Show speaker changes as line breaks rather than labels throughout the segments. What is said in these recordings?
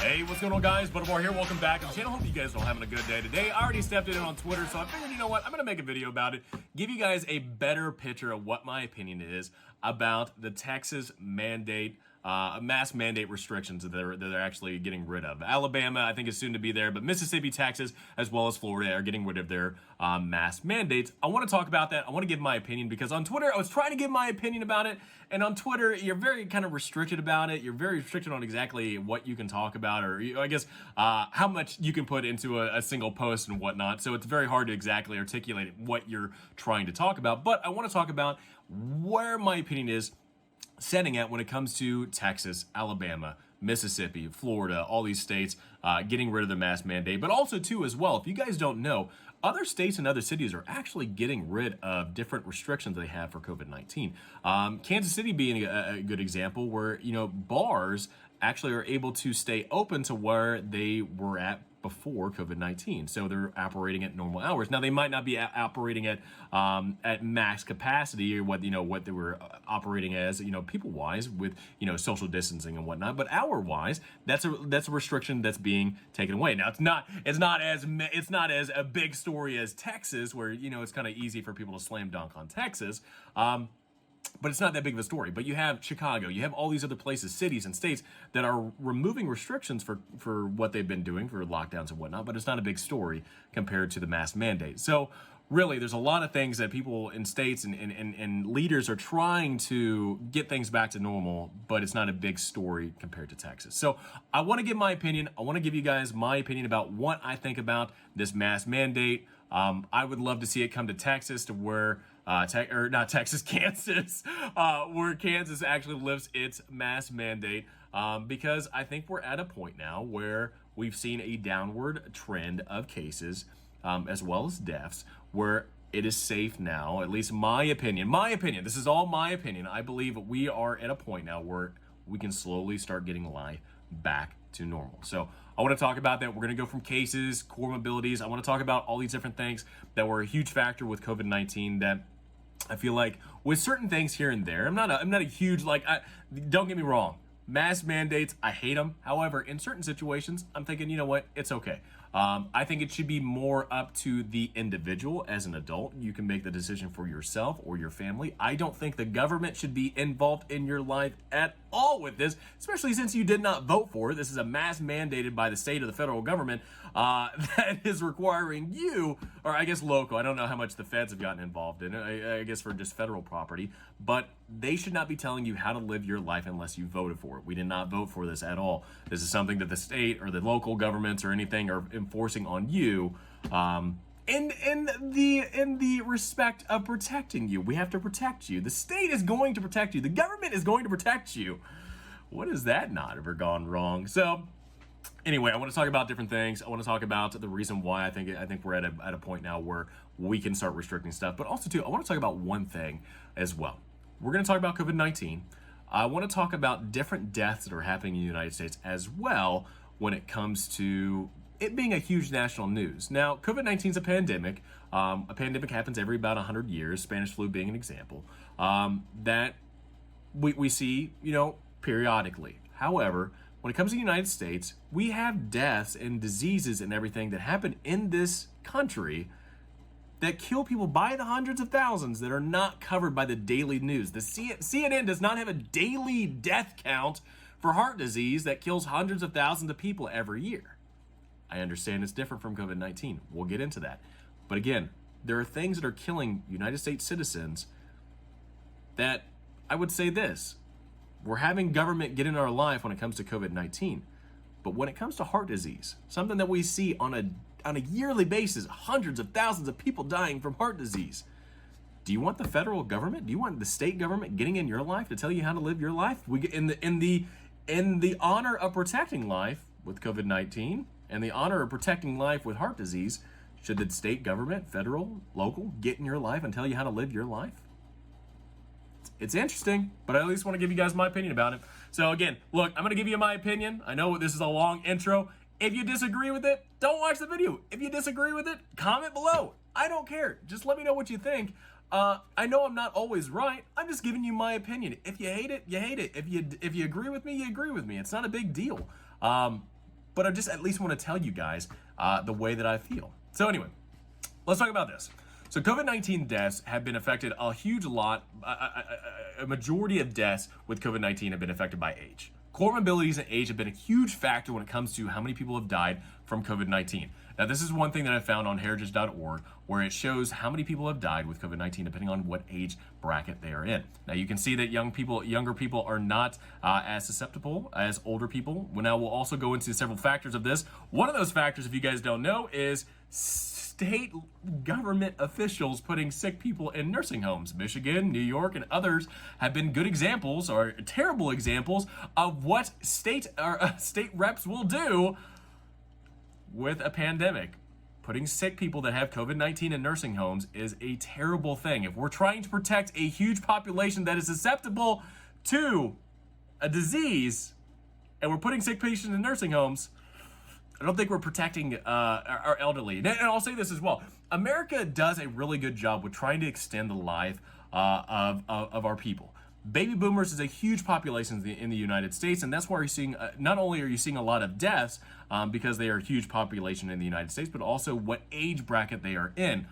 Hey, what's going on, guys? Butterball here. Welcome back to the channel. Hope you guys are all having a good day today. I already stepped in on Twitter, so I figured, you know what? I'm going to make a video about it, give you guys a better picture of what my opinion is about the Texas mandate, mass mandate restrictions that they're actually getting rid of. Alabama, I think, is soon to be there, but Mississippi, Texas, as well as Florida are getting rid of their mass mandates. I want to talk about that. I want to give my opinion because on Twitter, I was trying to give my opinion about it, and on Twitter, you're very kind of restricted about it. You're very restricted on exactly what you can talk about, or I guess how much you can put into a single post and whatnot. So it's very hard to exactly articulate what you're trying to talk about. But I want to talk about where my opinion is setting at when it comes to Texas, Alabama, Mississippi, Florida, all these states getting rid of the mask mandate. But also, too, as well, if you guys don't know, other states and other cities are actually getting rid of different restrictions they have for COVID-19. Kansas City being a good example where, you know, bars actually are able to stay open to where they were at before COVID-19. So they're operating at normal hours. Now, they might not be operating at max capacity or what they were operating as, people-wise with, social distancing and whatnot. But hour-wise, that's a restriction that's being taken away. Now, it's not as a big story as Texas, where, it's kind of easy for people to slam dunk on Texas. But it's not that big of a story. But you have Chicago, you have all these other places, cities and states that are removing restrictions for what they've been doing for lockdowns and whatnot, but it's not a big story compared to the mask mandate. So really, there's a lot of things that people in states and leaders are trying to get things back to normal, but it's not a big story compared to Texas. So I want to give my opinion. I want to give you guys my opinion about what I think about this mask mandate. I would love to see it come to Texas, to where Kansas, where Kansas actually lifts its mask mandate, because I think we're at a point now where we've seen a downward trend of cases, as well as deaths, where it is safe now, at least my opinion, this is all my opinion. I believe we are at a point now where we can slowly start getting life back to normal. So I want to talk about that. We're going to go from cases, comorbidities. I want to talk about all these different things that were a huge factor with COVID-19 that I feel like with certain things here and there, I'm not a huge, don't get me wrong, mask mandates, I hate them. However, in certain situations, I'm thinking, you know what, it's okay. I think it should be more up to the individual as an adult. You can make the decision for yourself or your family. I don't think the government should be involved in your life at all with this, especially since you did not vote for it. This is a mask mandated by the state or the federal government that is requiring you, or I guess local. I don't know how much the feds have gotten involved in it, I guess for just federal property, but they should not be telling you how to live your life unless you voted for it. We did not vote for this at all. This is something that the state or the local governments or anything are enforcing on you, in the respect of protecting you. We have to protect you. The state is going to protect you. The government is going to protect you. What has that not ever gone wrong? So anyway, I want to talk about different things. I want to talk about the reason why I think we're at a point now where we can start restricting stuff. But also, too, I want to talk about one thing as well. We're going to talk about COVID-19. I want to talk about different deaths that are happening in the United States as well when it comes to it being a huge national news. Now, COVID-19 is a pandemic. A pandemic happens every about 100 years, Spanish flu being an example, that we see, periodically. However, when it comes to the United States, we have deaths and diseases and everything that happen in this country that kill people by the hundreds of thousands that are not covered by the daily news. The CNN does not have a daily death count for heart disease that kills hundreds of thousands of people every year. I understand it's different from COVID-19. We'll get into that. But again, there are things that are killing United States citizens that I would say this. We're having government get in our life when it comes to COVID-19. But when it comes to heart disease, something that we see on a yearly basis, hundreds of thousands of people dying from heart disease. Do you want the federal government? Do you want the state government getting in your life to tell you how to live your life? We in the honor of protecting life with COVID-19 and the honor of protecting life with heart disease, should the state government, federal, local, get in your life and tell you how to live your life? It's interesting, but I at least want to give you guys my opinion about it. So again, look, I'm going to give you my opinion. I know this is a long intro. If you disagree with it, don't watch the video. If you disagree with it, comment below. I don't care. Just let me know what you think. I know I'm not always right. I'm just giving you my opinion. If you hate it, you hate it. If you agree with me, you agree with me. It's not a big deal. but I just at least want to tell you guys the way that I feel. So anyway, let's talk about this. So COVID-19 deaths have been affected a huge lot. A majority of deaths with COVID-19 have been affected by age. Comorbidities and age have been a huge factor when it comes to how many people have died from COVID-19. Now, this is one thing that I found on heritage.org, where it shows how many people have died with COVID-19 depending on what age bracket they are in. Now, you can see that younger people are not as susceptible as older people. Well, now, we'll also go into several factors of this. One of those factors, if you guys don't know, is state government officials putting sick people in nursing homes. Michigan, New York, and others have been good examples or terrible examples of what state reps will do with a pandemic. Putting sick people that have COVID-19 in nursing homes is a terrible thing. If we're trying to protect a huge population that is susceptible to a disease and we're putting sick patients in nursing homes, I don't think we're protecting our elderly. And I'll say this as well. America does a really good job with trying to extend the life of our people. Baby boomers is a huge population in the United States, and that's why you're seeing, not only are you seeing a lot of deaths because they are a huge population in the United States, but also what age bracket they are in.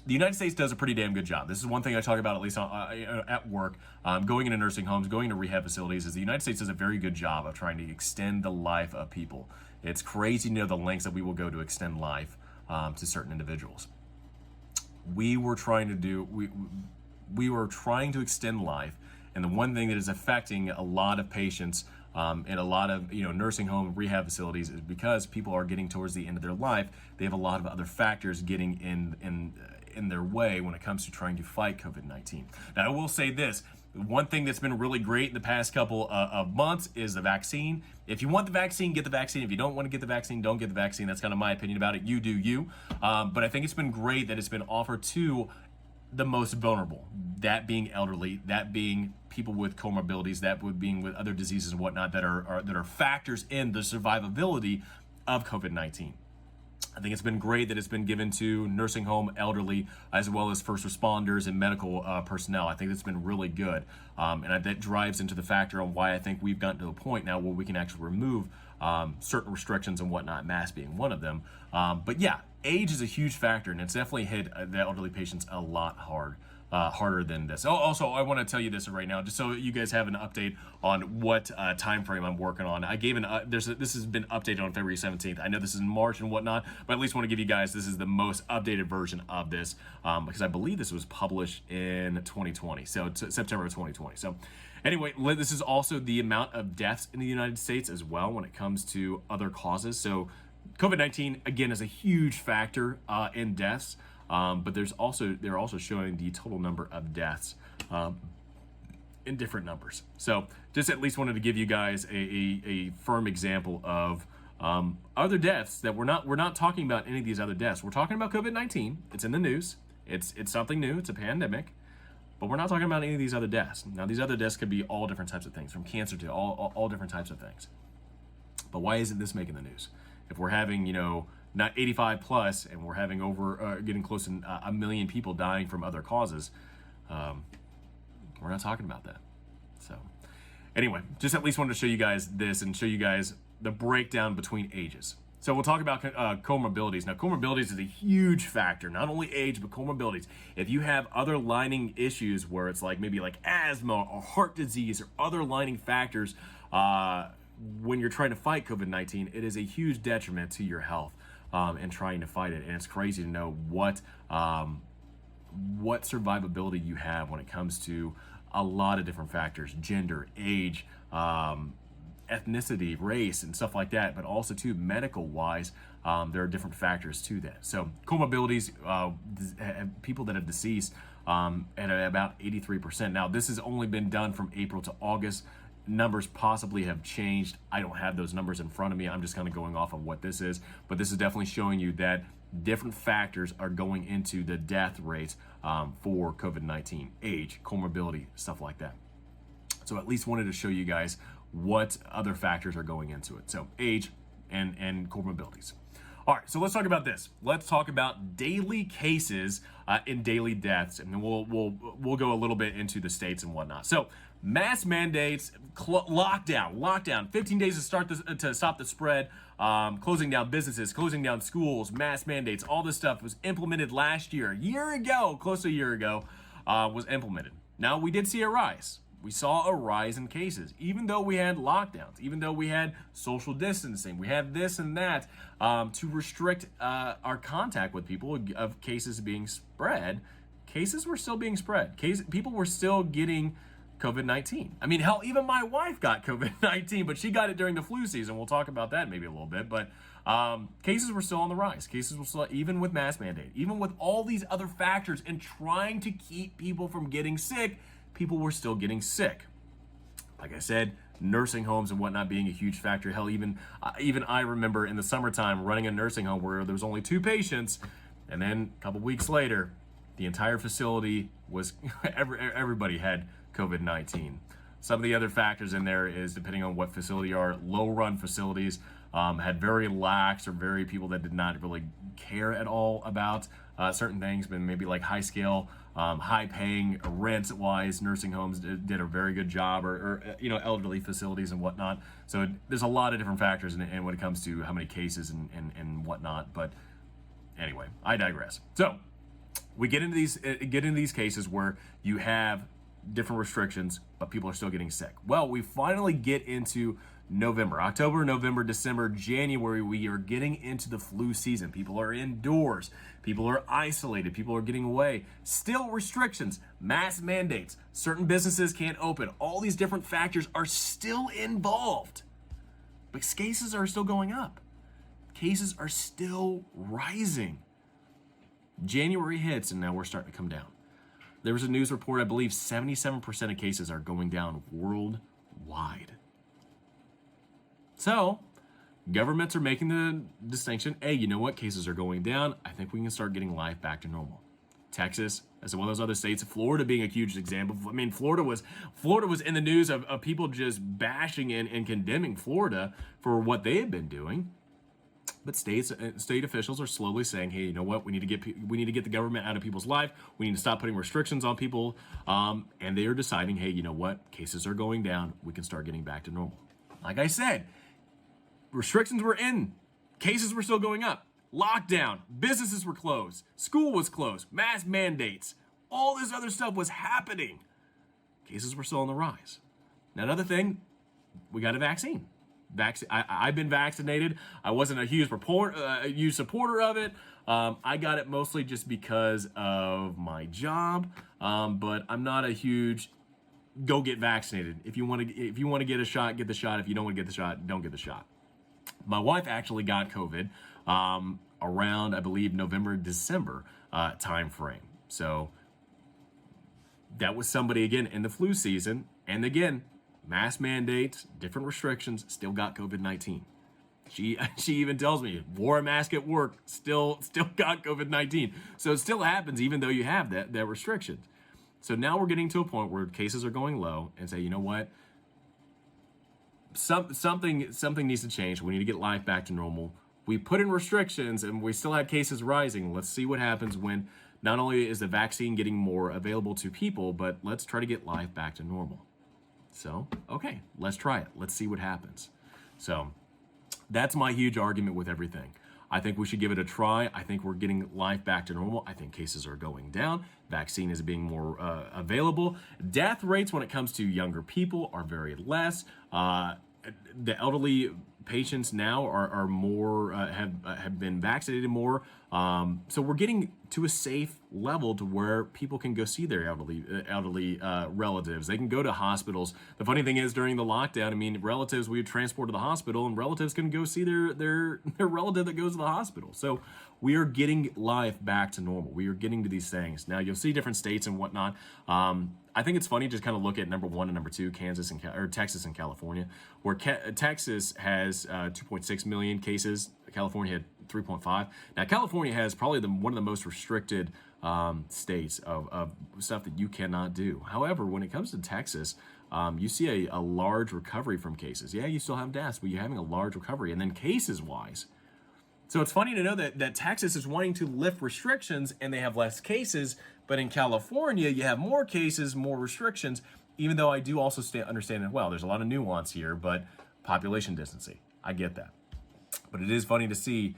The United States does a pretty damn good job. This is one thing I talk about, at least at work, going into nursing homes, going to rehab facilities, is the United States does a very good job of trying to extend the life of people. It's crazy to know the lengths that we will go to extend life to certain individuals. We were trying to extend life, and the one thing that is affecting a lot of patients in a lot of nursing home rehab facilities is because people are getting towards the end of their life. They have a lot of other factors getting in their way when it comes to trying to fight COVID-19. Now, I will say this. One thing that's been really great in the past couple of months is the vaccine. If you want the vaccine, get the vaccine. If you don't want to get the vaccine, don't get the vaccine. That's kind of my opinion about it. You do you. But I think it's been great that it's been offered to the most vulnerable, that being elderly, that being people with comorbidities, that would being with other diseases and whatnot that are factors in the survivability of COVID-19. I think it's been great that it's been given to nursing home elderly as well as first responders and medical personnel. I think that's been really good. And that drives into the factor on why I think we've gotten to a point now where we can actually remove certain restrictions and whatnot, masks being one of them. But yeah, age is a huge factor, and it's definitely hit the elderly patients a lot harder than this. Oh, also, I want to tell you this right now, just so you guys have an update on what time frame I'm working on. I gave this has been updated on February 17th. I know this is in March and whatnot, but at least want to give you guys, this is the most updated version of this because I believe this was published in 2020, so September of 2020. So anyway, this is also the amount of deaths in the United States as well when it comes to other causes. So COVID-19, again, is a huge factor in deaths. But they're also showing the total number of deaths in different numbers. So just at least wanted to give you guys a firm example of other deaths that we're not talking about any of these other deaths. We're talking about COVID-19. It's in the news. It's something new. It's a pandemic. But we're not talking about any of these other deaths. Now, these other deaths could be all different types of things, from cancer to all different types of things. But why isn't this making the news? If we're having, not 85 plus, and we're having getting close to 1 million people dying from other causes, we're not talking about that. So anyway, just at least wanted to show you guys this and show you guys the breakdown between ages. So we'll talk about comorbidities. Now, comorbidities is a huge factor, not only age, but comorbidities. If you have other lining issues where it's like maybe like asthma or heart disease or other lining factors, when you're trying to fight COVID-19, it is a huge detriment to your health. And trying to fight it, and it's crazy to know what survivability you have when it comes to a lot of different factors: gender, age, ethnicity, race, and stuff like that. But also too, medical wise, there are different factors to that. So comorbidities, people that have deceased at about 83%. Now this has only been done from April to August. Numbers possibly have changed. I don't have those numbers in front of me. I'm just kind of going off of what this is, but this is definitely showing you that different factors are going into the death rates for COVID-19, age, comorbidity, stuff like that. So at least wanted to show you guys what other factors are going into it. So age and comorbidities. All All right, so let's talk about this. Let's talk about daily cases and daily deaths, and then we'll go a little bit into the states and whatnot. So, mask mandates, lockdown, 15 days to stop the spread, closing down businesses, closing down schools, mask mandates, all this stuff was implemented last year, close to a year ago, was implemented. Now we did see a rise. We saw a rise in cases, even though we had lockdowns, even though we had social distancing, we had this and that to restrict our contact with people of cases being spread. Cases were still being spread. People were still getting COVID-19. I mean, hell, even my wife got COVID-19, but she got it during the flu season. We'll talk about that maybe a little bit, but cases were still on the rise. Cases were still, even with mask mandate, even with all these other factors and trying to keep people from getting sick, people were still getting sick. Like I said, nursing homes and whatnot being a huge factor. Hell, even I remember in the summertime running a nursing home where there was only 2 patients, and then a couple weeks later, the entire facility was, everybody had COVID-19. Some of the other factors in there is, depending on what facility you are, low-run facilities had very lax or very people that did not really care at all about certain things, but maybe like high-scale, high-paying rent-wise nursing homes did a very good job, or elderly facilities and whatnot. So there's a lot of different factors in when it comes to how many cases and whatnot. But anyway, I digress. So we get into these cases where you have different restrictions, but people are still getting sick. Well, we finally get into October, November, December, January. We are getting into the flu season. People are indoors. People are isolated. People are getting away. Still restrictions, mask mandates. Certain businesses can't open. All these different factors are still involved. But cases are still going up. Cases are still rising. January hits, and now we're starting to come down. There was a news report, I believe 77% of cases are going down worldwide. So, governments are making the distinction, hey, you know what, cases are going down. I think we can start getting life back to normal. Texas, as one of those other states, Florida being a huge example. I mean, Florida was in the news of people just bashing and condemning Florida for what they had been doing. But state officials are slowly saying, hey, you know what? We need to get the government out of people's life. We need to stop putting restrictions on people. And they are deciding, hey, you know what? Cases are going down. We can start getting back to normal. Like I said, restrictions were in. Cases were still going up. Lockdown. Businesses were closed. School was closed. Mask mandates. All this other stuff was happening. Cases were still on the rise. Now, another thing, we got a vaccine. I've been vaccinated. I wasn't a huge supporter of it. I got it mostly just because of my job, but I'm not a huge go get vaccinated. If you want to get a shot, get the shot. If you don't want to get the shot, don't get the shot. My wife actually got COVID around, I believe, November, December time frame. So that was somebody, again, in the flu season, and again, mask mandates, different restrictions, still got COVID-19. She even tells me, wore a mask at work, still got COVID-19. So it still happens even though you have that restrictions. So now we're getting to a point where cases are going low and say, you know what? Something needs to change. We need to get life back to normal. We put in restrictions and we still have cases rising. Let's see what happens when not only is the vaccine getting more available to people, but let's try to get life back to normal. So, okay, let's try it. Let's see what happens. So that's my huge argument with everything. I think we should give it a try. I think we're getting life back to normal. I think cases are going down. Vaccine is being more available. Death rates when it comes to younger people are very less. The elderly patients now are more have been vaccinated more. So we're getting to a safe level to where people can go see their elderly relatives. They can go to hospitals. The funny thing is, during the lockdown, I mean, relatives we would transport to the hospital, and relatives can go see their relative that goes to the hospital. So we are getting life back to normal. We are getting to these things. Now you'll see different states and whatnot. I think it's funny to just kind of look at number 1 and number 2, Texas and California, where Texas has 2.6 million cases. California had 3.5. Now, California has probably one of the most restricted states of stuff that you cannot do. However, when it comes to Texas, you see a large recovery from cases. Yeah, you still have deaths, but you're having a large recovery. And then cases-wise, So it's funny to know that Texas is wanting to lift restrictions and they have less cases, but in California, you have more cases, more restrictions, even though I do also understand as well. There's a lot of nuance here, but population density, I get that. But it is funny to see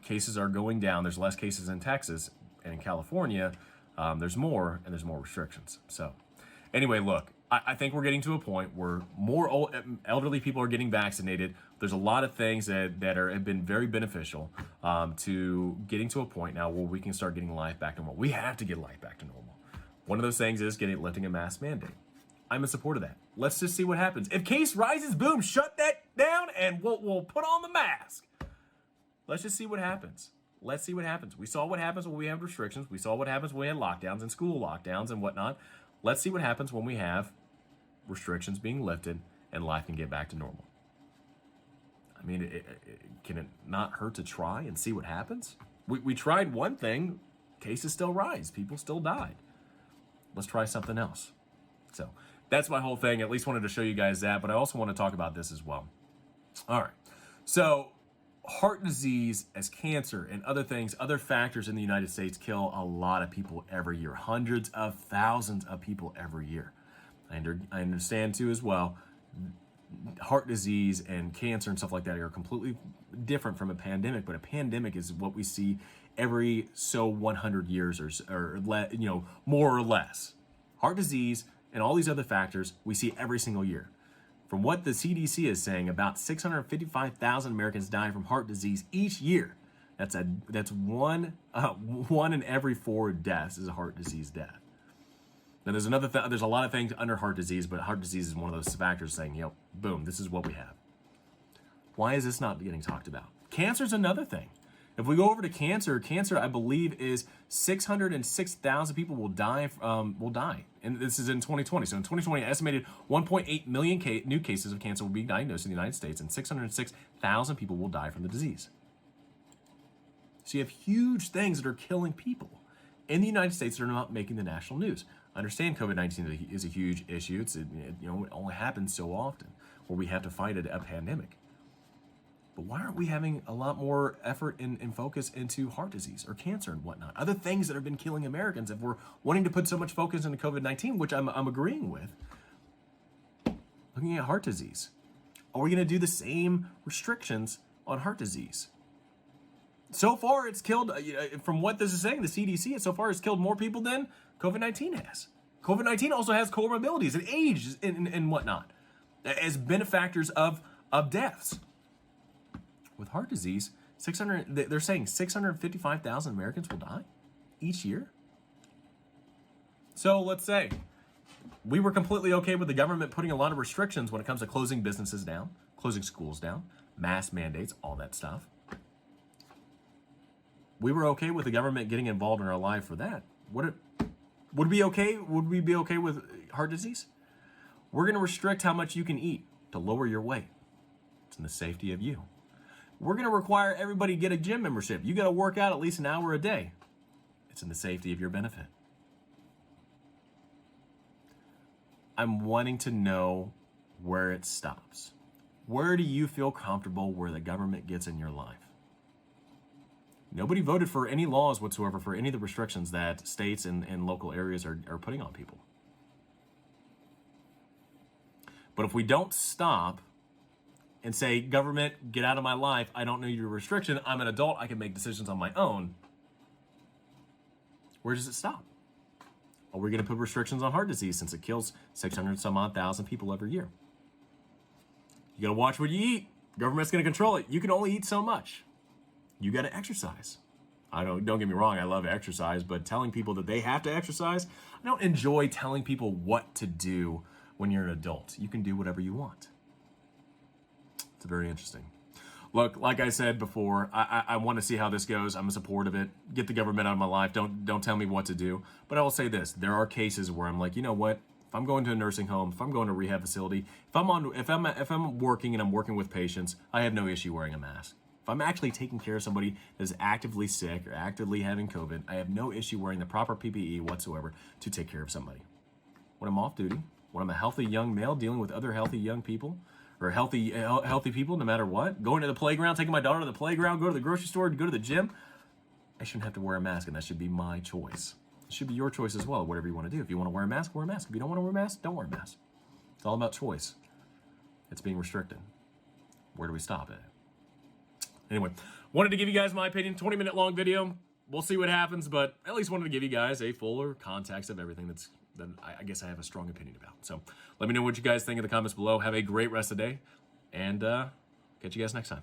cases are going down. There's less cases in Texas, and in California, there's more, and there's more restrictions. So anyway, look, I think we're getting to a point where more elderly people are getting vaccinated. There's a lot of things that have been very beneficial to getting to a point now where we can start getting life back to normal. We have to get life back to normal. One of those things is lifting a mask mandate. I'm in support of that. Let's just see what happens. If case rises, boom, shut that down, and we'll put on the mask. Let's just see what happens. Let's see what happens. We saw what happens when we have restrictions. We saw what happens when we had lockdowns and school lockdowns and whatnot. Let's see what happens when we have restrictions being lifted and life can get back to normal. I mean, can it not hurt to try and see what happens? We tried one thing, cases still rise, people still died. Let's try something else. So that's my whole thing. At least wanted to show you guys that, but I also want to talk about this as well. All right. So heart disease as cancer and other things, other factors in the United States kill a lot of people every year, hundreds of thousands of people every year. I understand too as well, heart disease and cancer and stuff like that are completely different from a pandemic, but a pandemic is what we see every 100 years or more or less. Heart disease and all these other factors we see every single year. From what the CDC is saying, about 655,000 Americans die from heart disease each year. That's one in every 4 deaths is a heart disease death. Now there's there's a lot of things under heart disease, but heart disease is one of those factors saying, boom, this is what we have. Why is this not getting talked about? Cancer is another thing. If we go over to cancer, I believe is 606,000 people will die. And this is in 2020. So in 2020, estimated 1.8 million new cases of cancer will be diagnosed in the United States, and 606,000 people will die from the disease. So you have huge things that are killing people in the United States that are not making the national news. I understand COVID-19 is a huge issue. It only happens so often where we have to fight a pandemic. But why aren't we having a lot more effort and focus into heart disease or cancer and whatnot? Other things that have been killing Americans. If we're wanting to put so much focus into COVID-19, which I'm agreeing with, looking at heart disease, are we going to do the same restrictions on heart disease? So far, it's killed, from what this is saying, the CDC, so far it's killed more people than COVID-19 has. COVID-19 also has comorbidities and age and whatnot as benefactors of deaths. With heart disease, they're saying 655,000 Americans will die each year. So let's say we were completely okay with the government putting a lot of restrictions when it comes to closing businesses down, closing schools down, mask mandates, all that stuff. We were okay with the government getting involved in our life for that. Would we be okay with heart disease? We're going to restrict how much you can eat to lower your weight. It's in the safety of you. We're going to require everybody to get a gym membership. You got to work out at least an hour a day. It's in the safety of your benefit. I'm wanting to know where it stops. Where do you feel comfortable where the government gets in your life? Nobody voted for any laws whatsoever for any of the restrictions that states and local areas are putting on people. But if we don't stop and say, government, get out of my life, I don't know your restriction, I'm an adult, I can make decisions on my own, where does it stop? Are we going to put restrictions on heart disease since it kills 600 some odd thousand people every year? You got to watch what you eat. Government's going to control it. You can only eat so much. You got to exercise. Don't get me wrong, I love exercise, but telling people that they have to exercise, I don't enjoy telling people what to do when you're an adult. You can do whatever you want. It's very interesting. Look, like I said before, I want to see how this goes. I'm in support of it. Get the government out of my life. Don't tell me what to do. But I will say this: there are cases where I'm like, you know what? If I'm going to a nursing home, if I'm going to a rehab facility, if I'm working and I'm working with patients, I have no issue wearing a mask. If I'm actually taking care of somebody that's actively sick or actively having COVID, I have no issue wearing the proper PPE whatsoever to take care of somebody. When I'm off duty, when I'm a healthy young male dealing with other healthy young people, or healthy people, no matter what. Going to the playground, taking my daughter to the playground, go to the grocery store, go to the gym. I shouldn't have to wear a mask, and that should be my choice. It should be your choice as well, whatever you want to do. If you want to wear a mask, wear a mask. If you don't want to wear a mask, don't wear a mask. It's all about choice. It's being restricted. Where do we stop it? Anyway, wanted to give you guys my opinion. 20-minute long video. We'll see what happens, but at least wanted to give you guys a fuller context of everything that I guess I have a strong opinion about. So let me know what you guys think in the comments below. Have a great rest of the day, and catch you guys next time.